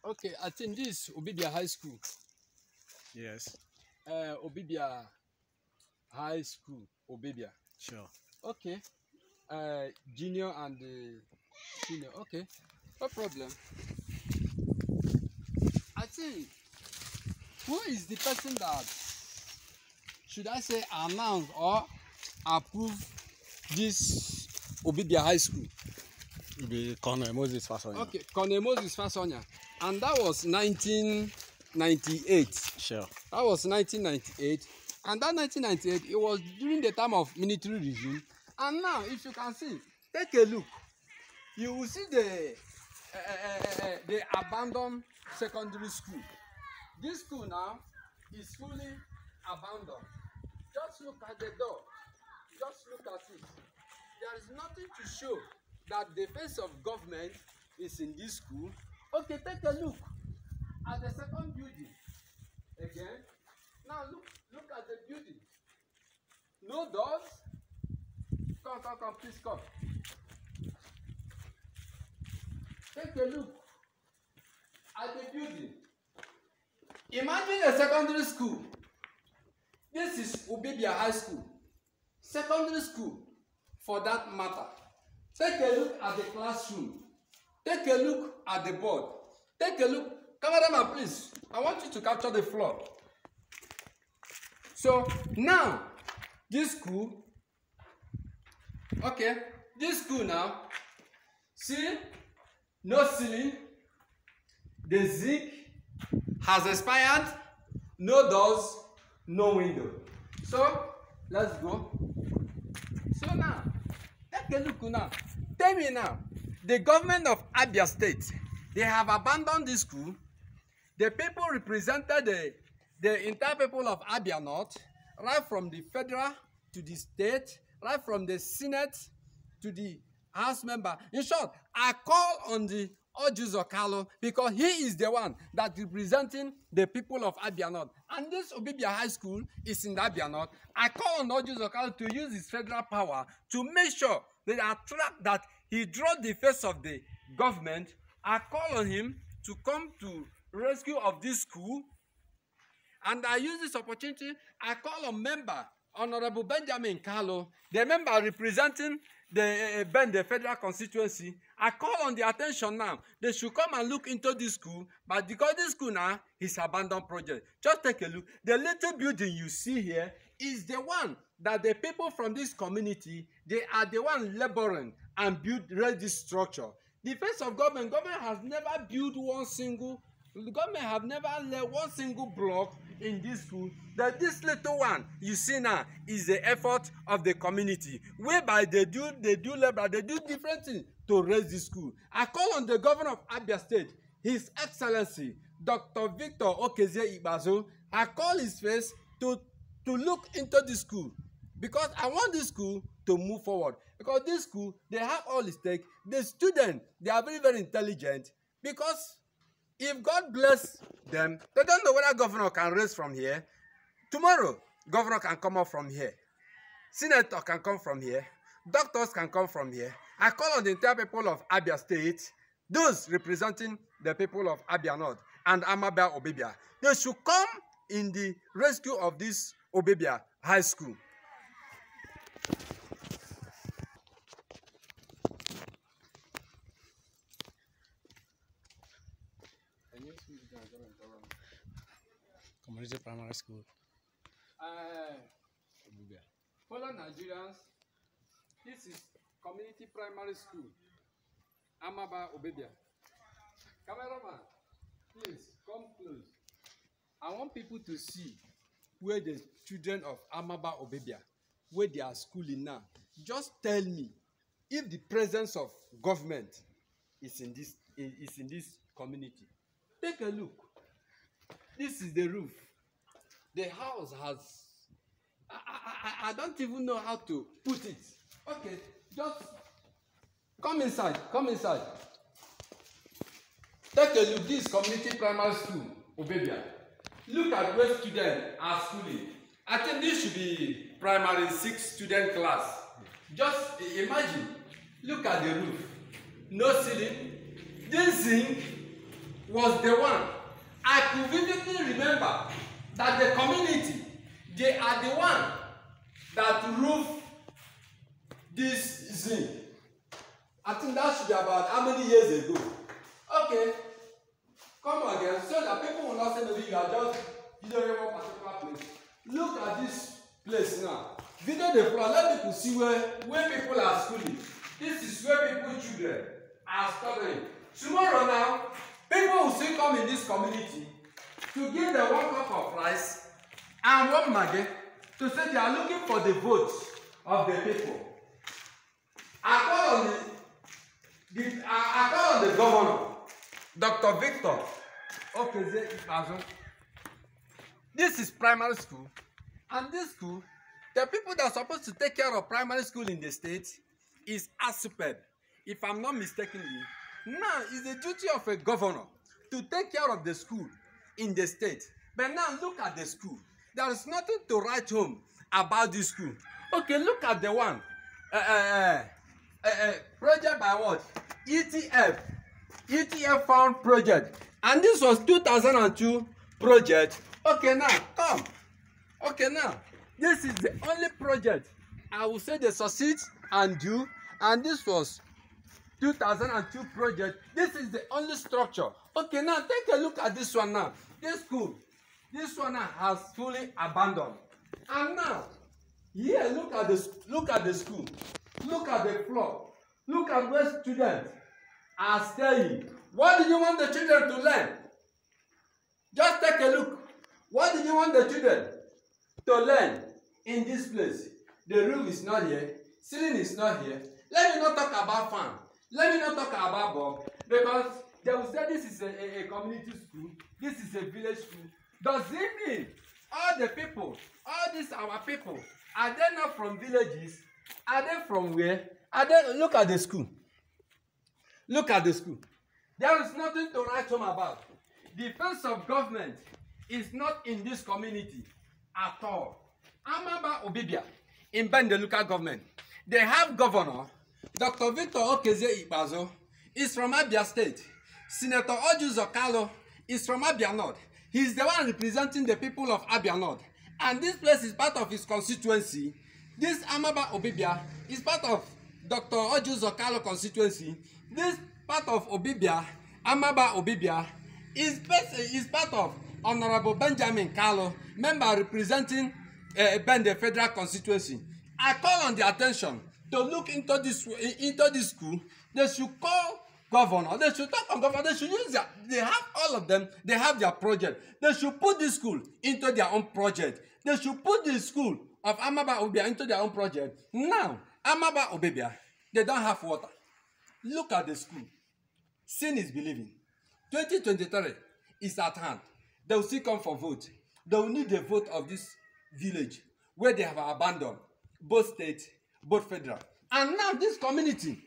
Okay, I think this Obibia High School. Yes, Obibia High School, Obibia. sure. Okay. Junior and senior. Okay, no problem. I think who is the person that should I say announce or approve this Obibia High School? Be Colonel Moses Fasonya. Okay, Colonel Moses Fasonya, and that was 1998. Sure. That was 1998, and that 1998 it was during the time of military regime. And now, if you can see, take a look, you will see the abandoned secondary school. This school now is fully abandoned. Just look at the door. Just look at it. There is nothing to show that the face of government is in this school. Okay, take a look at the second building again. Now look at the building. No doors. Come, please come. Take a look at the building. Imagine a secondary school. This is Obibia High School. Secondary school, for that matter. Take a look at the classroom. Take a look at the board. Take a look. Cameraman, please. I want you to capture the floor. So now, this school. Okay, this school now. See, no ceiling. The zinc has expired. No doors, no window. So let's go. So now, take a look now. Tell me now, the government of Abia State, they have abandoned this school. The people represented the entire people of Abia North, right from the federal to the state, right from the Senate to the House member. In short, I call on the Orji Zokalo because he is the one that representing the people of Abia North. And this Obibia High School is in Abia North. I call on Orji Zokalo to use his federal power to make sure that he draw the face of the government. I call on him to come to rescue of this school. And I use this opportunity, I call on member, Honorable Benjamin Carlo, the member representing the federal constituency. I call on the attention now. They should come and look into this school, but because this school now is abandoned project. Just take a look. The little building you see here is the one that the people from this community, they are the one laboring and raise this structure. The face of government has never built the government have never left one single block in this school. That this little one you see now is the effort of the community, whereby they do labor, they do different things to raise this school. I call on the governor of Abia State, His Excellency Dr. Victor Okezie Ikpeazu. I call his face to look into this school because I want this school to move forward. Because this school, they have all the stake. The students, they are very, very intelligent. Because if God bless them, they don't know whether governor can raise from here. Tomorrow, governor can come up from here. Senator can come from here. Doctors can come from here. I call on the entire people of Abia State, those representing the people of Abia North and Amaba Obibia. They should come in the rescue of this Obibia High School. Community Primary School. Fellow Nigerians, this is Community Primary School, Amaba Obibia. Cameraman, please come close. I want people to see where the children of Amaba Obibia, where they are schooling now. Just tell me if the presence of government is in this community. Take a look. This is the roof. The house has, I don't even know how to put it. Okay, just come inside, Take a look, this community primary school, Obibia. Look at where students are schooling. I think this should be primary 6 student class. Just imagine, look at the roof. No ceiling. This zinc was the one. I could vividly remember that the community, they are the one that roofed this zinc. I think that should be about how many years ago? Okay, come again, so that people will not say maybe you are just videoing one particular place. Look at this place now. Video the floor, let people see where people are schooling. This is where people's children are studying. Tomorrow now, people will still come in this community to give them 1 cup of rice and 1 maggi to say they are looking for the votes of the people. I call on the governor, Dr. Victor. Okay, this is primary school, and this school, the people that are supposed to take care of primary school in the state is ASUPEB, if I'm not mistakenly. Now, it's the duty of a governor to take care of the school in the state. But now, look at the school. There is nothing to write home about this school. Okay, look at the one. Project by what? ETF found project. And this was 2002 project. Okay, now, come. Okay, now, this is the only project I will say they succeed and do. And this was 2002 project. This is the only structure. Okay, now take a look at this one now. This school, this one now has fully abandoned. And now, here, look at the school. Look at the floor. Look at where students are staying. What did you want the children to learn? Just take a look. What did you want the children to learn in this place? The roof is not here. Ceiling is not here. Let me not talk about fan. Let me not talk about bulb. Because they will say this is a community school. This is a village school. Does it mean all the people, all these our people, are they not from villages? Are they from where? Are they? Look at the school. Look at the school. There is nothing to write home about. The face of government is not in this community at all. Amaba Obibia in Bende local government. They have governor, Dr. Victor Okezie Ikpeazu, is from Abia State. Senator Orji Uzor is from Abia North. He is the one representing the people of Abia North. And this place is part of his constituency. This Amaba Obibia is part of Dr. Orji Uzor constituency. This part of Obibia, Amaba Obibia, is part of Honorable Benjamin Kalu, member representing Bende Federal Constituency. I call on the attention to look into this school. They should call governor. They should talk on governor. They should use they have all of them. They have their project. They should put this school into their own project. They should put the school of Amaba Obibia into their own project. Now, Amaba Obibia, they don't have water. Look at the school. Seeing is believing. 2023 is at hand. They will still come for vote. They will need the vote of this village where they have abandoned both state, both federal. And now this community,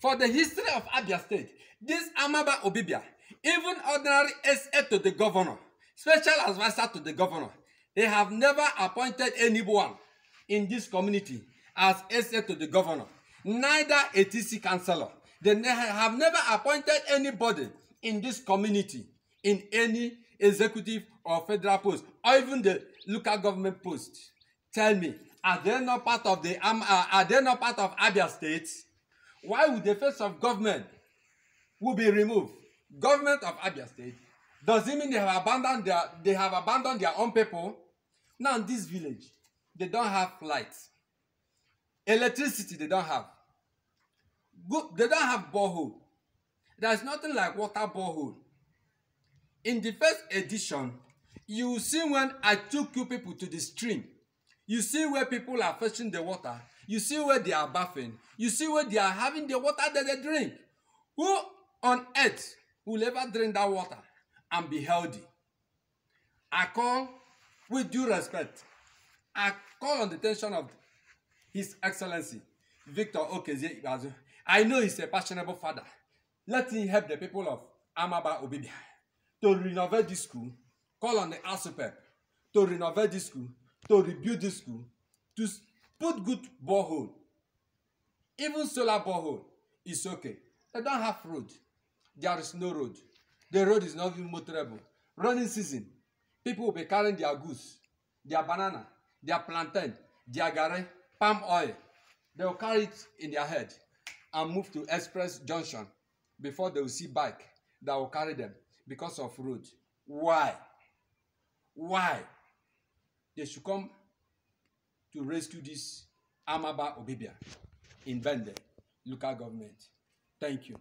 for the history of Abia State, this Amaba Obibia, even ordinary SA to the governor, special advisor to the governor, they have never appointed anyone in this community as SA to the governor, neither a TC councillor. They have never appointed anybody in this community in any executive or federal post, or even the local government post. Tell me, are they not part of the Abia State? Why would the face of government will be removed? Government of Abia State, does it mean they have abandoned their own people? Now in this village, they don't have lights, electricity. They don't have. They don't have borehole. There is nothing like water borehole. In the first edition, you will see when I took you people to the stream. You see where people are fetching the water. You see where they are bathing. You see where they are having the water that they drink. Who on earth will ever drink that water and be healthy? I call, with due respect, I call on the attention of His Excellency, Victor Okezie Ikpeazu. I know he's a passionate father. Let him help the people of Amaba Obibia to renovate this school. Call on the ASUPEB to renovate this school, to rebuild this school, to put good borehole. Even solar borehole is okay. They don't have road. There is no road. The road is not even motorable. Running season, people will be carrying their goods, their banana, their plantain, their garri, palm oil. They will carry it in their head and move to Express Junction before they will see bike that will carry them because of road. Why? Why? They should come to rescue this Amaba Obibia in Bende local government. Thank you.